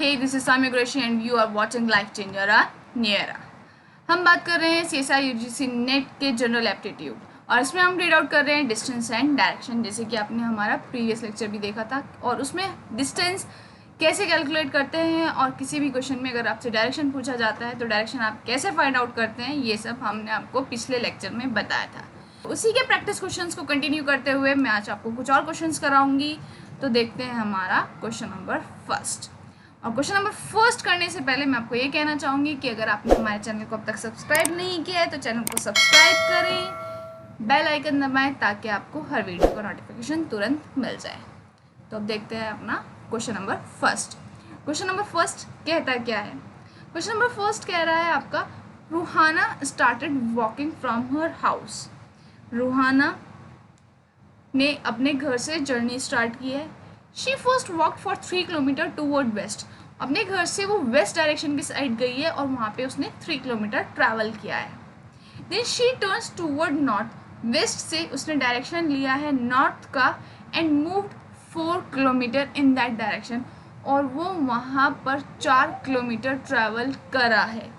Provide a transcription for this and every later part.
Hey, this is Samya Qureshi and you are watching Life Changer Niera। हम बात कर रहे हैं CSI UGC नेट के जनरल एप्टीट्यूड और इसमें हम रीड आउट कर रहे हैं डिस्टेंस एंड डायरेक्शन। जैसे कि आपने हमारा प्रीवियस लेक्चर भी देखा था और उसमें डिस्टेंस कैसे कैलकुलेट करते हैं और किसी भी क्वेश्चन में अगर आपसे डायरेक्शन पूछा जाता है तो डायरेक्शन आप कैसे फाइंड आउट करते हैं, ये सब हमने आपको पिछले लेक्चर में बताया था। उसी के प्रैक्टिस क्वेश्चंस को कंटिन्यू करते हुए मैं आज आपको कुछ और क्वेश्चंस कराऊंगी। तो देखते हैं हमारा क्वेश्चन नंबर फर्स्ट। और क्वेश्चन नंबर फर्स्ट करने से पहले मैं आपको ये कहना चाहूँगी कि अगर आपने हमारे चैनल को अब तक सब्सक्राइब नहीं किया है तो चैनल को सब्सक्राइब करें, बेल आइकन दबाएं ताकि आपको हर वीडियो का नोटिफिकेशन तुरंत मिल जाए। तो अब देखते हैं अपना question number first. Question number first कहता क्या है? क्वेश्चन नंबर फर्स्ट कह रहा है आपका, Ruhana started walking from her house. Ruhana ने अपने घर से जर्नी स्टार्ट की है। She first walk for 3 kilometre toward west. अपने घर से वो वेस्ट डायरेक्शन की साइड गई है और वहाँ पे उसने 3 किलोमीटर ट्रैवल किया है। Then she turns toward north. West से उसने डायरेक्शन लिया है नॉर्थ का and moved 4 kilometre in that direction, और वो वहाँ पर 4 किलोमीटर ट्रैवल करा है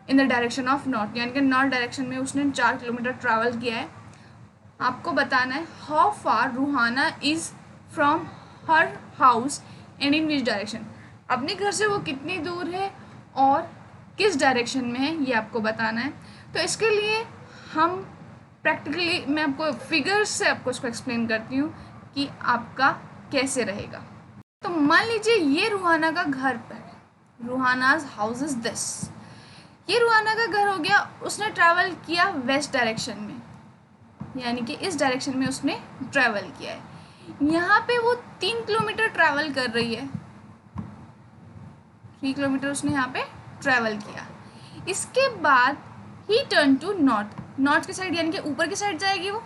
in the direction of north, यानी कि नॉर्थ डायरेक्शन में उसने 4 किलोमीटर ट्रैवल किया है। आपको बताना है how far Ruhana is from her house and in which direction. अपने घर से वो कितनी दूर है और किस डायरेक्शन में है, ये आपको बताना है। तो इसके लिए हम प्रैक्टिकली मैं आपको फिगर्स से आपको इसको एक्सप्लेन करती हूँ कि आपका कैसे रहेगा। तो मान लीजिए ये रूहाना का घर पर है। रूहानाज हाउस इज दिस। ये रूहाना का घर हो गया। उसने ट्रैवल किया वेस्ट डायरेक्शन में, यानी कि इस डायरेक्शन में उसने ट्रैवल किया है। यहाँ पे वो 3 किलोमीटर ट्रैवल कर रही है। 3 किलोमीटर उसने यहाँ पे ट्रैवल किया। इसके बाद ही टर्न टू नॉर्थ। नॉर्थ की साइड यानी कि ऊपर की साइड जाएगी वो।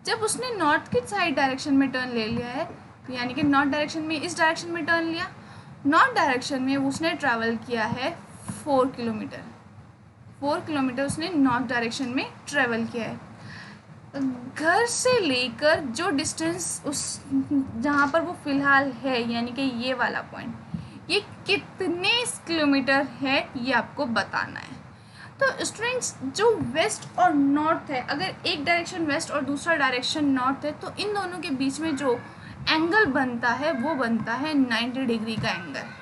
जब उसने नॉर्थ की साइड डायरेक्शन में टर्न ले लिया है, तो यानी कि नॉर्थ डायरेक्शन में इस डायरेक्शन में टर्न लिया। नॉर्थ डायरेक्शन में उसने ट्रैवल किया है 4 किलोमीटर। 4 किलोमीटर उसने नॉर्थ डायरेक्शन में ट्रैवल किया है। घर से लेकर जो डिस्टेंस उस जहाँ पर वो फ़िलहाल है, यानी कि ये वाला पॉइंट, ये कितने किलोमीटर है ये आपको बताना है। तो स्टूडेंट्स, जो वेस्ट और नॉर्थ है, अगर एक डायरेक्शन वेस्ट और दूसरा डायरेक्शन नॉर्थ है तो इन दोनों के बीच में जो एंगल बनता है वो बनता है 90 डिग्री का एंगल।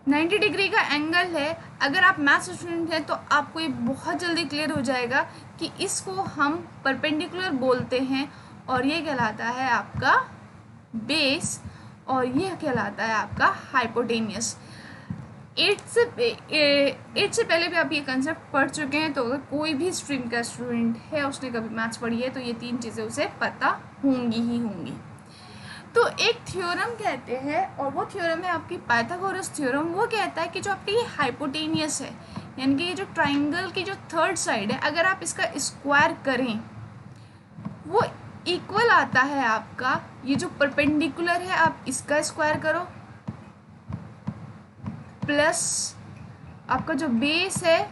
90 डिग्री का एंगल है। अगर आप मैथ्स स्टूडेंट हैं तो आपको ये बहुत जल्दी क्लियर हो जाएगा कि इसको हम परपेंडिकुलर बोलते हैं और ये कहलाता है आपका बेस और ये कहलाता है आपका हाइपोटेनियस। 8 से पहले भी आप ये कंसेप्ट पढ़ चुके हैं, तो अगर कोई भी स्ट्रीम का स्टूडेंट है, उसने कभी मैथ्स पढ़ी है, तो ये 3 चीज़ें उसे पता होंगी ही होंगी। तो एक थ्योरम कहते हैं, और वो थ्योरम है आपकी पाइथागोरस थ्योरम। वो कहता है कि जो आपकी ये हाइपोटेनियस है, यानी कि ये जो ट्राइंगल की जो थर्ड साइड है, अगर आप इसका स्क्वायर करें वो इक्वल आता है आपका ये जो परपेंडिकुलर है, आप इसका स्क्वायर करो प्लस आपका जो बेस है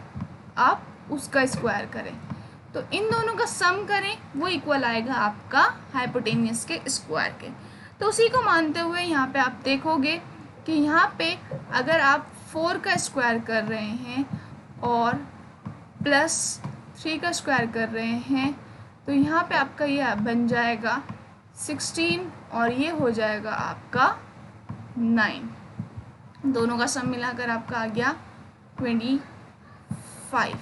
आप उसका स्क्वायर करें, तो इन दोनों का सम करें, वो इक्वल आएगा आपका हाइपोटेनियस के स्क्वायर के। तो उसी को मानते हुए यहाँ पे आप देखोगे कि यहाँ पे अगर आप 4 का स्क्वायर कर रहे हैं और प्लस 3 का स्क्वायर कर रहे हैं, तो यहाँ पे आपका ये बन जाएगा 16 और ये हो जाएगा आपका 9। दोनों का सम मिलाकर आपका आ गया 25।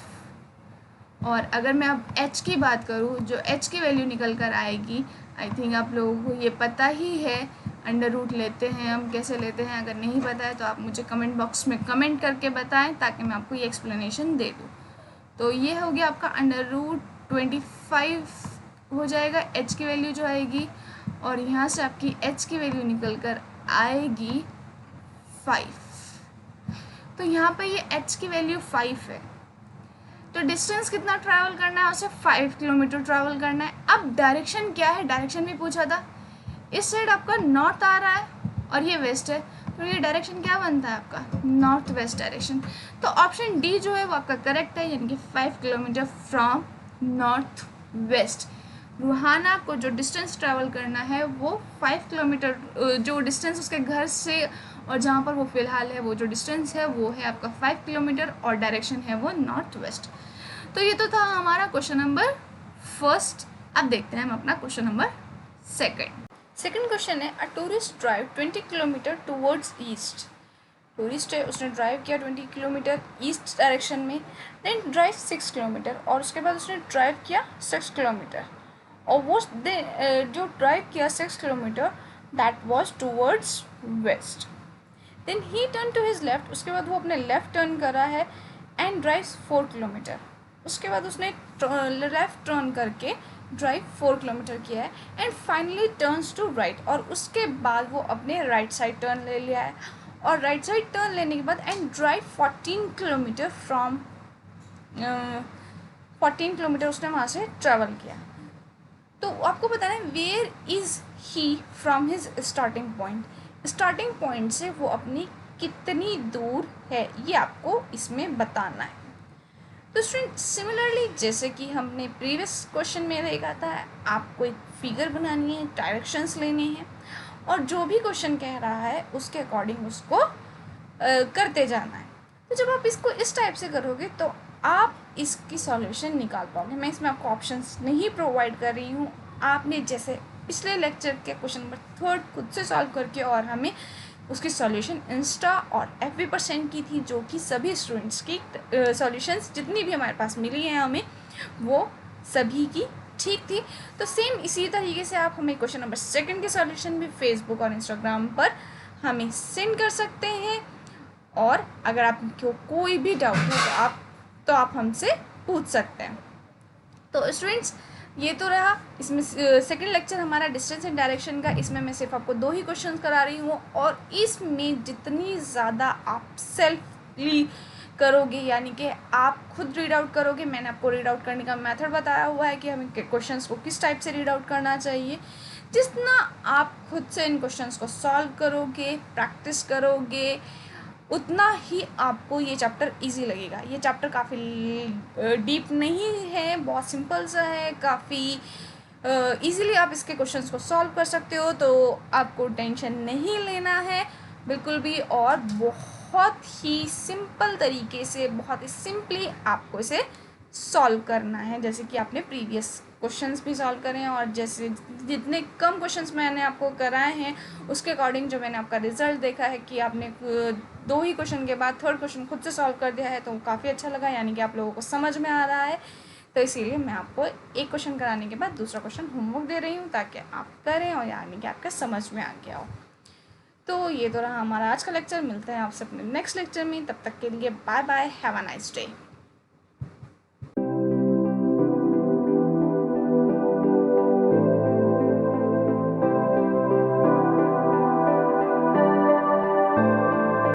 और अगर मैं अब h की बात करूँ, जो h की वैल्यू निकल कर आएगी, आई थिंक आप लोगों को ये पता ही है अंडर रूट लेते हैं हम, कैसे लेते हैं। अगर नहीं पता है तो आप मुझे कमेंट बॉक्स में कमेंट करके बताएं ताकि मैं आपको ये एक्सप्लेनेशन दे दूँ। तो ये हो गया आपका अंडर रूट 25 हो जाएगा h की वैल्यू जो आएगी, और यहाँ से आपकी h की वैल्यू निकल कर आएगी 5। तो यहाँ पर ये h की वैल्यू 5 है। तो डिस्टेंस कितना ट्रैवल करना है, उसे 5 किलोमीटर ट्रैवल करना है। अब डायरेक्शन क्या है, डायरेक्शन भी पूछा था। इस साइड आपका नॉर्थ आ रहा है और ये वेस्ट है, तो ये डायरेक्शन क्या बनता है आपका नॉर्थ वेस्ट डायरेक्शन। तो ऑप्शन डी जो है वो आपका करेक्ट है, यानी कि 5 kilometre from north west. Ruhana को जो डिस्टेंस ट्रैवल करना है वो 5 किलोमीटर, जो डिस्टेंस उसके घर से और जहाँ पर वो फ़िलहाल है वो जो डिस्टेंस है वो है आपका 5 किलोमीटर और डायरेक्शन है वो नॉर्थ वेस्ट। तो ये तो था हमारा क्वेश्चन नंबर फर्स्ट। अब देखते हैं हम अपना क्वेश्चन नंबर सेकंड क्वेश्चन है, a tourist drive 20 kilometre towards east. Tourist है, उसने ड्राइव किया 20 किलोमीटर ईस्ट डायरेक्शन में, देन ड्राइव 6 किलोमीटर, और उसके बाद उसने ड्राइव किया 6 किलोमीटर, और वो जो ड्राइव किया 6 kilometre that was towards west. Then he turn to his left, उसके बाद वो अपने लेफ्ट टर्न करा है एंड ड्राइव्स 4 किलोमीटर। उसके बाद उसने लेफ्ट टर्न करके ड्राइव 4 किलोमीटर किया है and finally turns to right, और उसके बाद वो अपने राइट साइड टर्न ले लिया है, और राइट साइड टर्न लेने के बाद and drive 14 kilometre from 14 kilometre उसने वहाँ से ट्रैवल किया। तो आपको बताना है where is he from his starting point, starting point से वो अपनी कितनी दूर है ये आपको इसमें बताना है। तो स्टूडेंट सिमिलरली जैसे कि हमने प्रीवियस क्वेश्चन में देखा था, आपको एक फिगर बनानी है, डायरेक्शंस लेने हैं, और जो भी क्वेश्चन कह रहा है उसके अकॉर्डिंग उसको करते जाना है। तो जब आप इसको इस टाइप से करोगे तो आप इसकी सॉल्यूशन निकाल पाओगे। मैं इसमें आपको ऑप्शंस नहीं प्रोवाइड कर रही हूँ, आपने जैसे पिछले लेक्चर के क्वेश्चन नंबर 3 खुद से सॉल्व करके और हमें उसकी सॉल्यूशन इंस्टा और FB पर सेंड की थी, जो कि सभी स्टूडेंट्स की सॉल्यूशंस जितनी भी हमारे पास मिली हैं हमें वो सभी की ठीक थी। तो सेम इसी तरीके से आप हमें क्वेश्चन नंबर 2 के सॉल्यूशन भी फेसबुक और इंस्टाग्राम पर हमें सेंड कर सकते हैं, और अगर आपको कोई भी डाउट है तो आप हमसे पूछ सकते हैं। तो स्टूडेंट्स ये तो रहा इसमें सेकंड लेक्चर हमारा डिस्टेंस एंड डायरेक्शन का। इसमें मैं सिर्फ आपको 2 ही क्वेश्चंस करा रही हूँ, और इसमें जितनी ज़्यादा आप सेल्फली करोगे, यानी कि आप खुद रीड आउट करोगे, मैंने आपको रीड आउट करने का मेथड बताया हुआ है कि हमें क्वेश्चंस को किस टाइप से रीड आउट करना चाहिए। जितना आप खुद से इन क्वेश्चंस को सॉल्व करोगे, प्रैक्टिस करोगे, उतना ही आपको ये चैप्टर इजी लगेगा। ये चैप्टर काफ़ी डीप नहीं है, बहुत सिंपल सा है, काफ़ी इजीली आप इसके क्वेश्चंस को सॉल्व कर सकते हो। तो आपको टेंशन नहीं लेना है बिल्कुल भी, और बहुत ही सिंपल तरीके से, बहुत ही सिंपली आपको इसे सॉल्व करना है, जैसे कि आपने प्रीवियस क्वेश्चंस भी सॉल्व करें, और जैसे जितने कम क्वेश्चंस मैंने आपको कराए हैं उसके अकॉर्डिंग जो मैंने आपका रिजल्ट देखा है कि आपने 2 ही क्वेश्चन के बाद 3rd क्वेश्चन खुद से सॉल्व कर दिया है, तो काफ़ी अच्छा लगा, यानी कि आप लोगों को समझ में आ रहा है। तो इसीलिए मैं आपको एक क्वेश्चन कराने के बाद दूसरा क्वेश्चन होमवर्क दे रही हूँ, ताकि आप करें और यानी कि आपका समझ में आ गया हो। तो ये तो रहा हमारा आज का लेक्चर। मिलते हैं आपसे अपने नेक्स्ट लेक्चर में, तब तक के लिए bye bye, have a nice day.